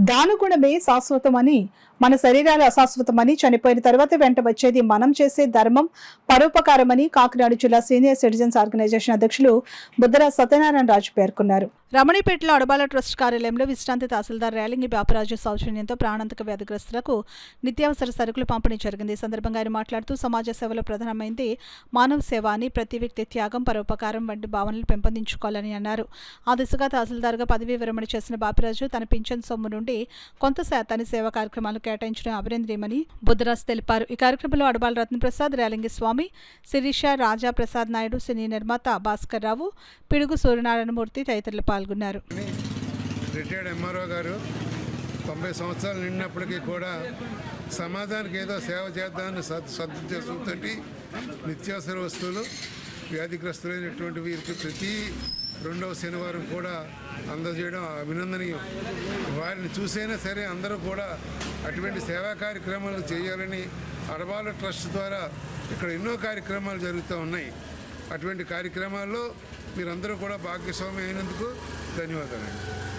దానగుణమే శాశ్వతమని, మన శరీరాలు అశాశ్వతమని, చనిపోయిన తర్వాత వెంట వచ్చేది మనం చేసే ధర్మం, పరోపకారమని కాకినాడ జిల్లా సీనియర్ సిటిజన్స్ ఆర్గనైజేషన్ అధ్యక్షులు బుద్ధరా సత్యనారాయణ రాజు పేర్కొన్నారు. రమణిపేటలో అడబాల ట్రస్ట్ కార్యాలయంలో విశ్రాంతి తహసీల్దార్ రేలింగి బాపరాజు సౌజన్యంతో ప్రాణాంతక వ్యాధిగ్రస్తులకు నిత్యావసర సరుకులు పంపిణీ జరిగింది. ఈ సందర్భంగా ఆయన మాట్లాడుతూ సమాజ సేవలో ప్రధానమైంది మానవ సేవ అని, ప్రతి వ్యక్తి త్యాగం, పరోపకారం వంటి భావనలు పెంపొందించుకోవాలని అన్నారు. ఆ దిశగా తహసీల్దార్గా పదవీ విరమణ చేసిన బాపిరాజు తన పింఛన్ సొమ్ము నుండి కొంత శాతాన్ని సేవా కార్యక్రమాలు కేటాయించడం అభినందనీయమని బుద్ధరాజ్ తెలిపారు. ఈ కార్యక్రమంలో అడబాల రత్నప్రసాద్, రేలింగి స్వామి, శిరీష, రాజా ప్రసాద్ నాయుడు, సినీ నిర్మాత భాస్కర్ రావు, పిడుగు సూర్యనారాయణమూర్తి తదితరులు పాల్గొన్నారు. రిటైర్డ్ ఎంఆర్ఓ గారు 90 సంవత్సరాలు నిండినప్పటికీ కూడా సమాజానికి ఏదో సేవ చేద్దామని సదుద్దేశంతో నిత్యావసర వస్తువులు వ్యాధిగ్రస్తులైనటువంటి వీరికి ప్రతి రెండవ శనివారం కూడా అందజేయడం అభినందనీయం. వారిని చూసైనా సరే అందరూ కూడా అటువంటి సేవా కార్యక్రమాలు చేయాలని అడబాల ట్రస్ట్ ద్వారా ఇక్కడ ఎన్నో కార్యక్రమాలు జరుగుతూ ఉన్నాయి. అటువంటి కార్యక్రమాల్లో మీరందరూ కూడా భాగస్వామి అయినందుకు ధన్యవాదాలండి.